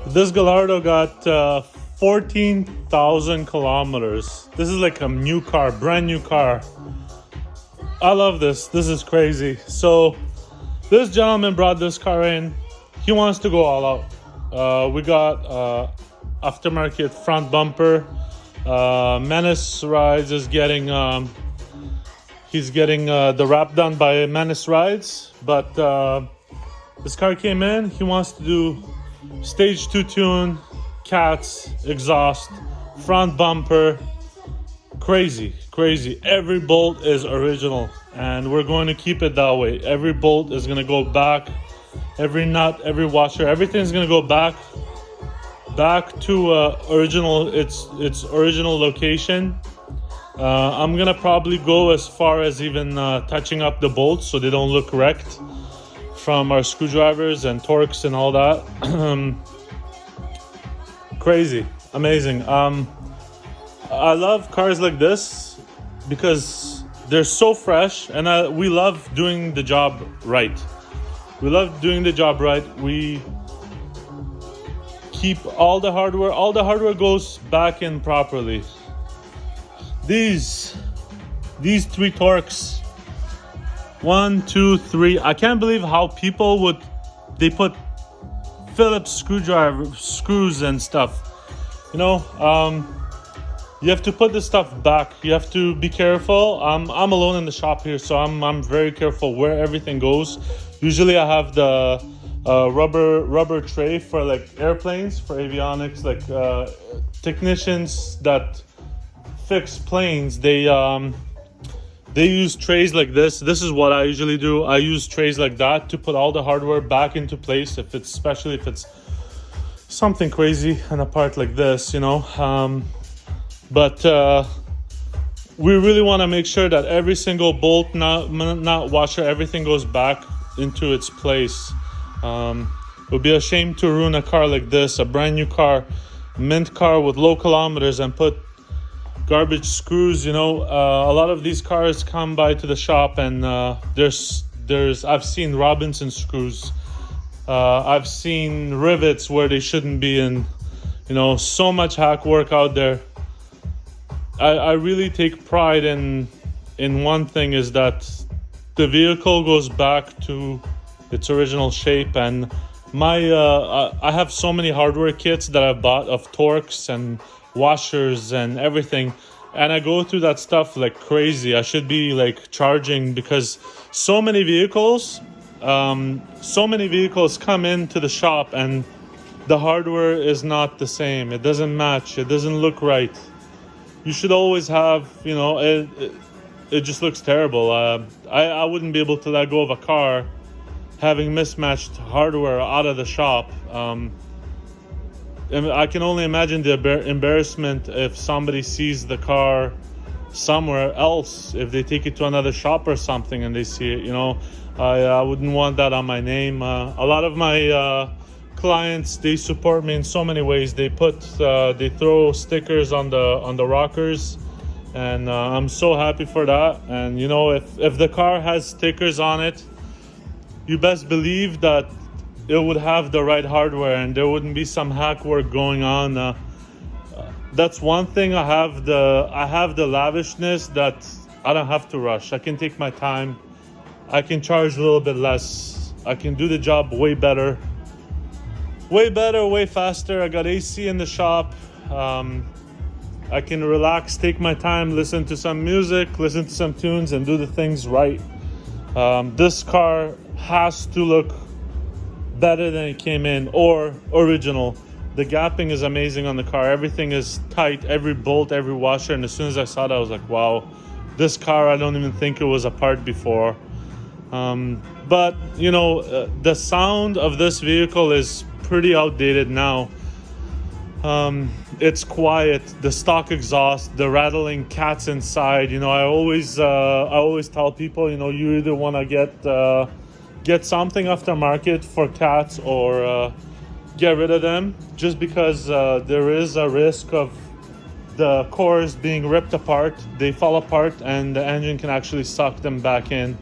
This Gallardo got 14,000 kilometers. This is like a new car, brand new car. I love this. This is crazy. So this gentleman brought this car in. He wants to go all out. We got aftermarket front bumper. Menace Rides is getting he's getting the wrap done by Menace Rides, but this car came in. He wants to do stage 2 tune, cats, exhaust, front bumper. Crazy. Every bolt is original, and we're going to keep it that way. Every bolt is going to go back, every nut, every washer, everything's going to go back to original its original location. I'm gonna probably go as far as even touching up the bolts so they don't look wrecked from our screwdrivers and torques and all that. Crazy, amazing. I love cars like this because they're so fresh, and we love doing the job right. We keep all the hardware goes back in properly. These 3 torques, 1, 2, 3. I can't believe how people they put Phillips screws and stuff. You have to put this stuff back. You have to be careful. I'm alone in the shop here, so I'm very careful where everything goes. Usually I have the rubber tray for like airplanes, for avionics, like technicians that fix planes. They use trays like this. This is what I usually do. I use trays like that to put all the hardware back into place, especially if it's something crazy and a part like this, but we really want to make sure that every single bolt, nut, washer, everything goes back into its place. It would be a shame to ruin a car like this, a brand new car, mint car with low kilometers, and put garbage screws. A lot of these cars come by to the shop, and I've seen Robinson screws. I've seen rivets where they shouldn't be, and so much hack work out there. I really take pride in one thing, is that the vehicle goes back to its original shape. And I have so many hardware kits that I've bought of torques and washers and everything, and I go through that stuff like crazy. I should be like charging, because so many vehicles come into the shop and the hardware is not the same. It doesn't match. It doesn't look right. You should always have, it just looks terrible. I wouldn't be able to let go of a car having mismatched hardware out of the shop. And I can only imagine the embarrassment if somebody sees the car somewhere else, if they take it to another shop or something and they see it. I wouldn't want that on my name. A lot of my clients, they support me in so many ways. They throw stickers on the rockers, and I'm so happy for that. And if the car has stickers on it, you best believe that it would have the right hardware and there wouldn't be some hack work going on. That's one thing. I have the lavishness that I don't have to rush. I can take my time. I can charge a little bit less. I can do the job way better, way faster. I got AC in the shop. I can relax, take my time, listen to some music, listen to some tunes, and do the things right. This car has to look better than it came in, or original. The gapping is amazing on the car. Everything is tight, every bolt, every washer. And as soon as I saw that, I was like, wow, this car, I don't even think it was a part before. But the sound of this vehicle is pretty outdated now. It's quiet. The stock exhaust, the rattling cats inside. I always tell people, you either want to get something aftermarket for cats, or get rid of them, just because there is a risk of the cores being ripped apart. They fall apart and the engine can actually suck them back in.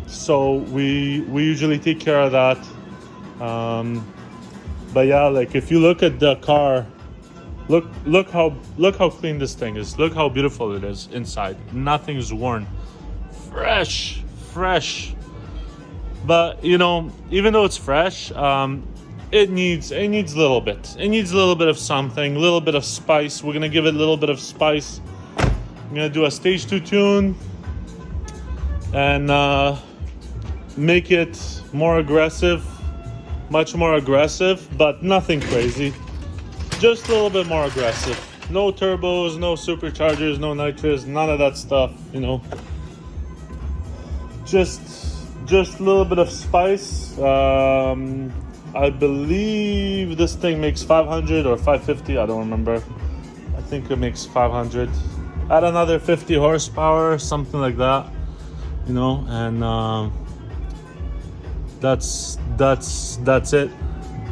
So we usually take care of that. But yeah, like if you look at the car, look how clean this thing is. Look how beautiful it is inside. Nothing's worn. Fresh. But you know, even though it's fresh, it needs a little bit. It needs a little bit of something, a little bit of spice. We're gonna give it a little bit of spice. I'm gonna do a stage 2 tune and make it more aggressive, much more aggressive, but nothing crazy. Just a little bit more aggressive. No turbos, no superchargers, no nitrous, none of that stuff, you know. Just a little bit of spice. I believe this thing makes 500 or 550, I don't remember. I think it makes 500. Add another 50 horsepower, something like that, you know, and that's it.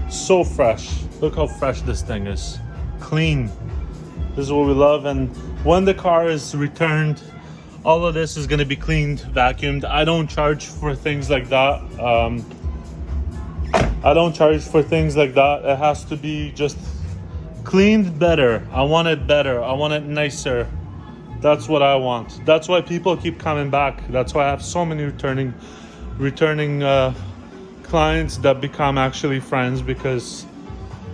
So fresh. Look how fresh this thing is. Clean. This is what we love. And when the car is returned, all of this is going to be cleaned, vacuumed. I don't charge for things like that. It has to be just cleaned better. I want it better. I want it nicer. That's what I want. That's why people keep coming back. That's why I have so many returning clients that become actually friends, because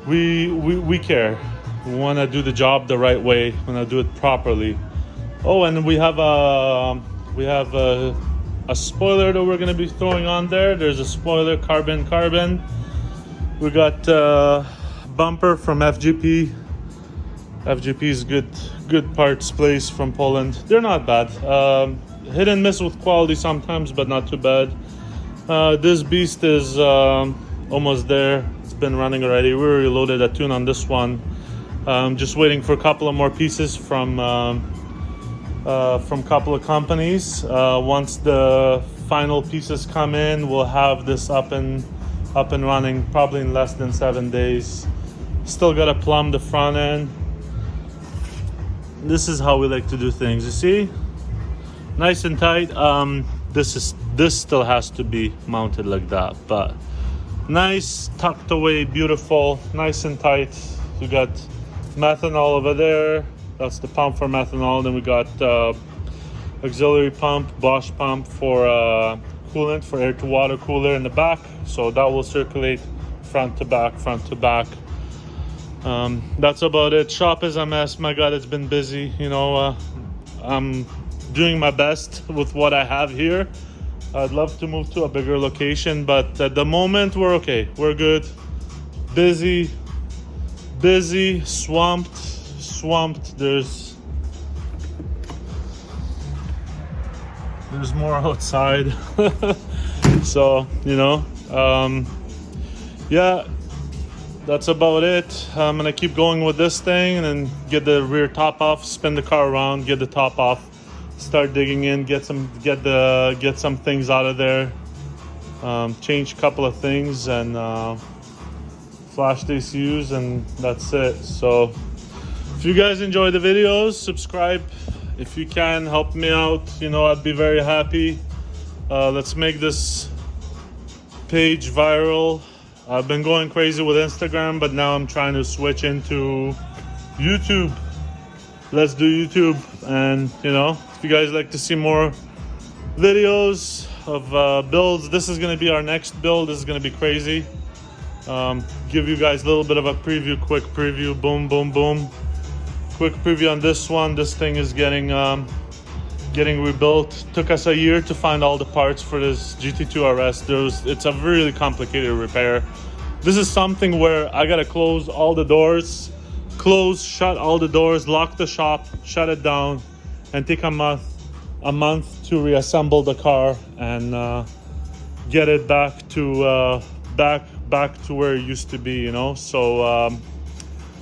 we care. We want to do the job the right way. We want to do it properly. Oh, and we have a spoiler that we're going to be throwing on there. There's a spoiler, carbon. We got bumper from FGP. FGP's good parts place from Poland. They're not bad. Hit and miss with quality sometimes, but not too bad. This beast is almost there. It's been running already. We already loaded a tune on this one. Just waiting for a couple of more pieces from couple of companies. Once the final pieces come in, we'll have this up and running probably in less than 7 days. Still gotta plumb the front end. This is how we like to do things, you see? Nice and tight. This still has to be mounted like that, but nice, tucked away, beautiful, nice and tight. We got methanol over there. That's the pump for methanol. Then we got auxiliary pump, Bosch pump for coolant, for air to water cooler in the back. So that will circulate front to back. That's about it. Shop is a mess. My God, it's been busy. You know, I'm doing my best with what I have here. I'd love to move to a bigger location, but at the moment we're okay. We're good. Busy, swamped. There's more outside. So, you know, yeah, that's about it. I'm gonna keep going with this thing and then get the rear top off, spin the car around, get the top off, start digging in, get some things out of there, change a couple of things, and flash the ECUs, and that's it. So if you guys enjoy the videos, subscribe if you can, help me out, you know, I'd be very happy. Let's make this page viral. I've been going crazy with Instagram, but now I'm trying to switch into YouTube. Let's do YouTube. And you know, if you guys like to see more videos of builds, this is going to be our next build. This is going to be crazy. Give you guys a little bit of a preview, quick preview. Boom. Quick preview on this one. This thing is getting rebuilt. Took us a year to find all the parts for this GT2 RS. It's a really complicated repair. This is something where I gotta close all the doors, shut all the doors, lock the shop, shut it down, and take a month to reassemble the car and get it back to where it used to be, you know. So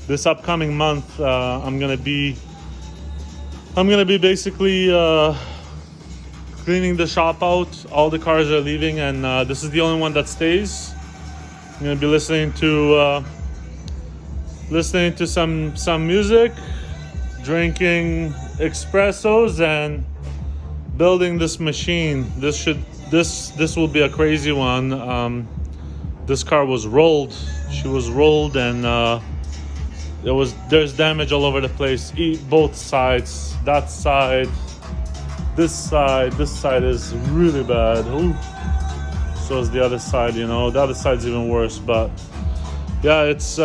this upcoming month, I'm gonna be basically cleaning the shop out. All the cars are leaving, and this is the only one that stays. I'm gonna be listening to some music, drinking espressos, and building this machine. This will be a crazy one. This car was rolled She was rolled, and there's damage all over the place. Both sides, that side, this side is really bad. Ooh. So is the other side, you know. The other side's even worse, but yeah, it's